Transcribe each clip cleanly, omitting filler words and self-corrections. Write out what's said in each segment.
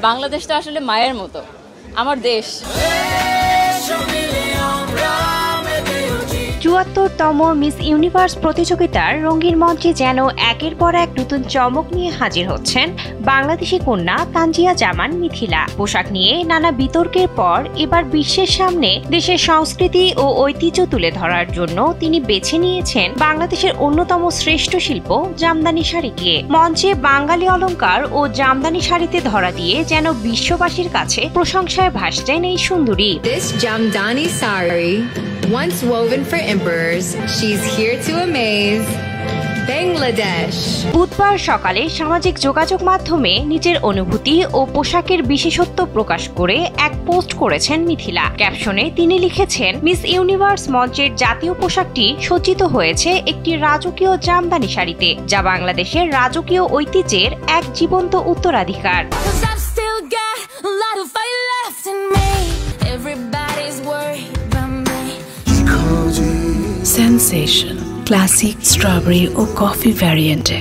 বাংলাদেশটা আসলে মায়ের মতো, আমার দেশ। ৭৪তম মিস ইউনিভার্স প্রতিযোগিতার রঙিন মঞ্চে যেন একের পর এক নতুন চমক নিয়ে হাজির হচ্ছেন বাংলাদেশি কন্যা তানজিয়া জামান মিথিলা। পোশাক নিয়ে নানা বিতর্কের পর এবার বিশ্বের সামনে দেশের সংস্কৃতি ও ঐতিহ্য তুলে ধরার জন্য তিনি বেছে নিয়েছেন বাংলাদেশের অন্যতম শ্রেষ্ঠ শিল্প জামদানি শাড়িকে। মঞ্চে বাঙালি অলংকার ও জামদানি শাড়িতে ধরা দিয়ে যেন বিশ্ববাসীর কাছে প্রশংসায় ভাসছেন এই সুন্দরী। This Jamdani sari, once woven for emperors, she's here to amaze Bangladesh. বুধবার সকালে সামাজিক যোগাযোগ মাধ্যমে নিজের অনুভূতি ও পোশাকের বিশেষত্ব প্রকাশ করে এক পোস্ট করেছেন মিথিলা। ক্যাপশনে তিনি লিখেছেন, মিস ইউনিভার্স মঞ্চের জাতীয় পোশাকটি সজ্জিত হয়েছে একটি রাজকীয় জামদানি শাড়িতে, যা বাংলাদেশের রাজকীয় ঐতিহ্যের এক জীবন্ত উত্তরাধিকার। Sensation ক্লাসিক স্ট্রবেরি ও কফি ভ্যারিয়েন্টে।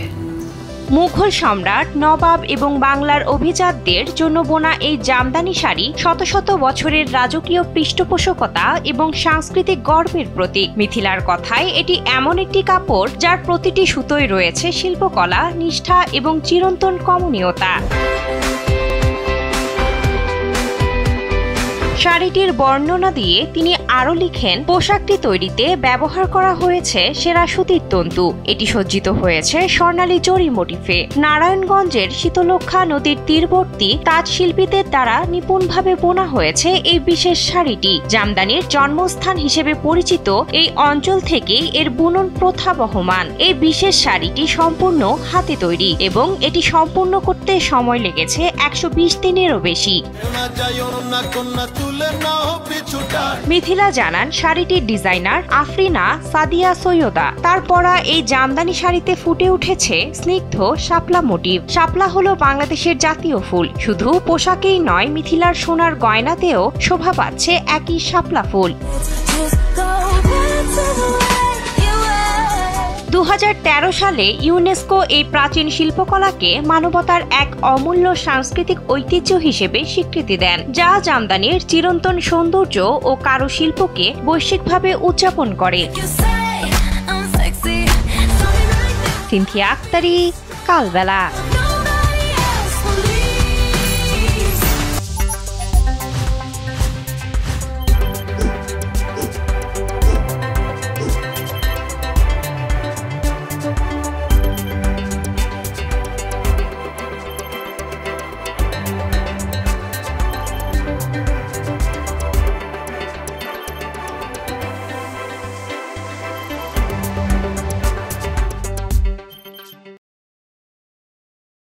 মুঘল সম্রাট, নবাব এবং বাংলার অভিজাতদের জন্য বোনা এই জামদানি শাড়ি শত শত বছরের রাজকীয় পৃষ্ঠপোষকতা এবং সাংস্কৃতিক গর্বের প্রতীক। মিথিলার কথায়, এটি এমন একটি কাপড় যার প্রতিটি সুতোয় রয়েছে শিল্পকলা, নিষ্ঠা এবং চিরন্তন কমনীয়তা। শাড়িটির বর্ণনা দিয়ে তিনি আরো লিখেন, পোশাকটি তৈরিতে ব্যবহার করা হয়েছে সেরা সুতির তন্তু। এটি সজ্জিত হয়েছে স্বর্ণালী জরি মোটিফে। নারায়ণগঞ্জের শীতলক্ষা নদীর তীরবর্তী তাঁত শিল্পীদের দ্বারা নিপুণভাবে বোনা হয়েছে এই বিশেষ শাড়িটি। জামদানির জন্মস্থান হিসেবে পরিচিত এই অঞ্চল থেকে এর বুনন প্রথা বহমান। এই বিশেষ শাড়িটি সম্পূর্ণ হাতে তৈরি এবং এটি সম্পূর্ণ করতে সময় লেগেছে ১২০ দিনেরও বেশি। মিথিলা জানান, শাড়িটির ডিজাইনার আফরিনা সাদিয়া সৈয়দা। তার পরা এই জামদানি শাড়িতে ফুটে উঠেছে স্নিগ্ধ শাপলা মোটিভ। শাপলা হলো বাংলাদেশের জাতীয় ফুল। শুধু পোশাকেই নয়, মিথিলার সোনার গয়নাতেও শোভা পাচ্ছে একই শাপলা ফুল। ২০১৩ সালে ইউনেস্কো এই প্রাচীন শিল্পকলাকে মানবতার এক অমূল্য সাংস্কৃতিক ঐতিহ্য হিসেবে স্বীকৃতি দেন, যা জামদানির চিরন্তন সৌন্দর্য ও কারুশিল্পকে বৈশ্বিকভাবে উদযাপন করে। সিনথিয়া আক্তারি, কালবেলা।